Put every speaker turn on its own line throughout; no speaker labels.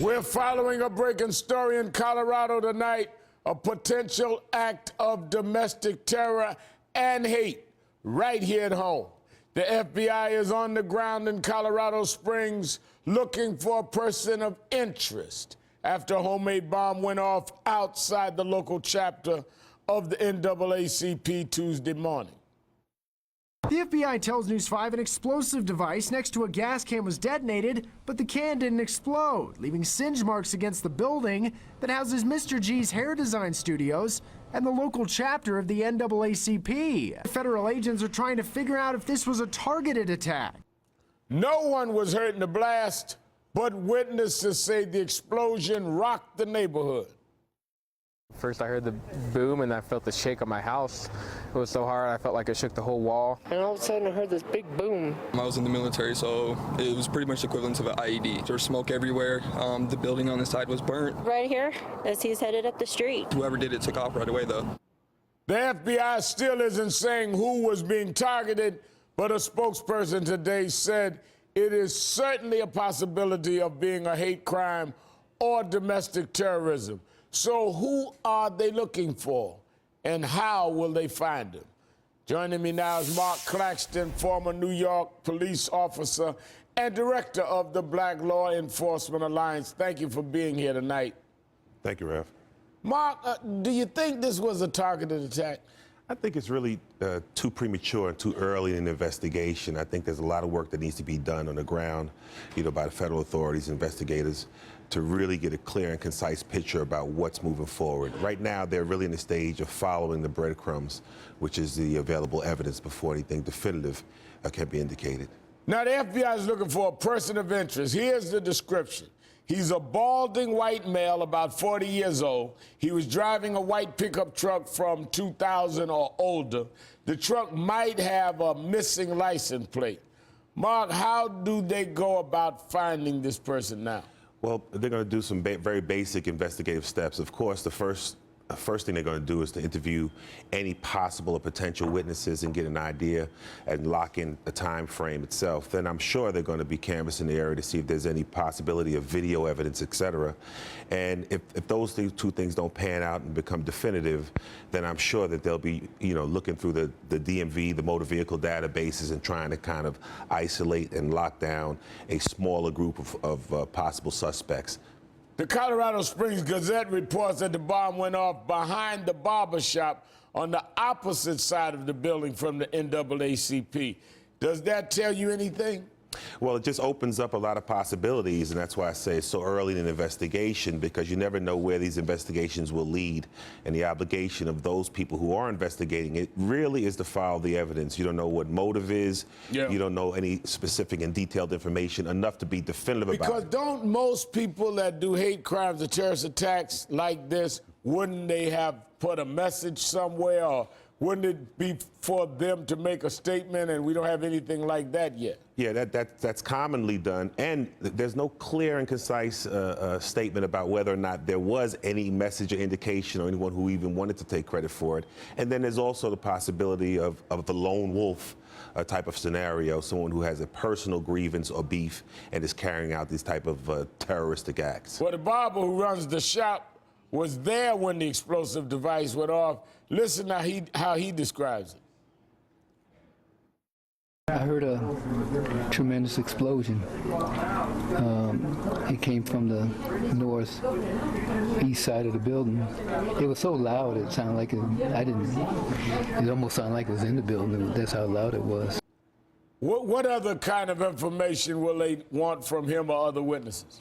We're following a breaking story in Colorado tonight, a potential act of domestic terror and hate right here at home. The FBI is on the ground in Colorado Springs looking for a person of interest after a homemade bomb went off outside the local chapter of the NAACP Tuesday morning.
The FBI tells News 5 an explosive device next to a gas can was detonated, but the can didn't explode, leaving singe marks against the building that houses Mr. G's hair design studios and the local chapter of the NAACP. Federal agents are trying to figure out if this was a targeted attack.
No one was hurt in the blast, but witnesses say the explosion rocked the neighborhood.
First I heard the boom and I felt the shake of my house. It was so hard I felt like it shook the whole wall.
And all of a sudden I heard this big boom.
I was in the military, so it was pretty much equivalent to an IED. There was smoke everywhere. The building on the side was burnt.
Right here as he's headed up the street.
Whoever did it took off right away though.
The FBI still isn't saying who was being targeted, but a spokesperson today said it is certainly a possibility of being a hate crime or domestic terrorism. So who are they looking for, and how will they find him? Joining me now is Marq Claxton, former New York police officer and director of the Black Law Enforcement Alliance. Thank you for being here tonight.
Thank you, Rev.
Mark, do you think this was a targeted attack?
I think it's really too premature and too early in the investigation. I think there's a lot of work that needs to be done on the ground, by the federal authorities, investigators, to really get a clear and concise picture about what's moving forward. Right now, they're really in the stage of following the breadcrumbs, which is the available evidence before anything definitive can be indicated.
Now, the FBI is looking for a person of interest. Here's the description. He's a balding white male, about 40 years old. He was driving a white pickup truck from 2000 or older. The truck might have a missing license plate. Mark, how do they go about finding this person now?
Well, they're going to do some very basic investigative steps. Of course, the first thing they're going to do is to interview any possible or potential witnesses and get an idea and lock in the time frame itself. Then I'm sure they're going to be canvassing the area to see if there's any possibility of video evidence, et cetera. And if those two things don't pan out and become definitive, then I'm sure that they'll be, looking through the DMV, the motor vehicle databases, and trying to kind of isolate and lock down a smaller group of possible suspects.
The Colorado Springs Gazette reports that the bomb went off behind the barber shop on the opposite side of the building from the NAACP. Does that tell you anything?
Well, it just opens up a lot of possibilities, and that's why I say it's so early in an investigation, because you never know where these investigations will lead. And the obligation of those people who are investigating it really is to follow the evidence. You don't know what motive is. Yeah. You don't know any specific and detailed information enough to be definitive about it.
Because don't most people that do hate crimes or terrorist attacks like this, wouldn't they have put a message somewhere, or wouldn't it be for them to make a statement, and we don't have anything like that yet?
Yeah, that's commonly done, and there's no clear and concise statement about whether or not there was any message or indication or anyone who even wanted to take credit for it. And then there's also the possibility of the lone wolf type of scenario, someone who has a personal grievance or beef and is carrying out these type of terroristic acts.
Well, the barber who runs the shop was there when the explosive device went off. Listen how he describes it.
I heard a tremendous explosion. It came from the northeast side of the building. It was so loud, it sounded like it almost sounded like it was in the building. That's how loud it was.
What other kind of information will they want from him or other witnesses?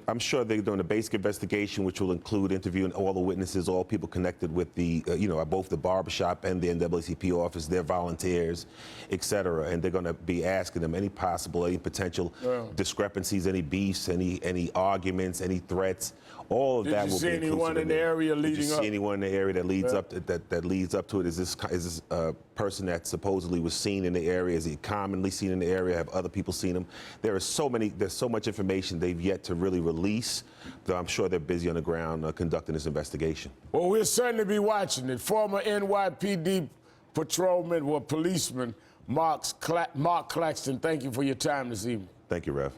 I'm sure they're doing a basic investigation, which will include interviewing all the witnesses, all people connected with the, both the barbershop and the NAACP office, their volunteers, et cetera. And they're going to be asking them any potential discrepancies, any beefs, any arguments, any threats. All of that will be inclusive.
Did you see anyone in the area leading up?
Did you see anyone in the area that leads up that leads up to it? Is this person that supposedly was seen in the area? Is he commonly seen in the area? Have other people seen him? There's so much information they've yet to really release, though I'm sure they're busy on the ground conducting this investigation.
Well, we'll certainly be watching it. Former NYPD patrolman or policeman Marq Claxton, thank you for your time this evening.
Thank you, Rev.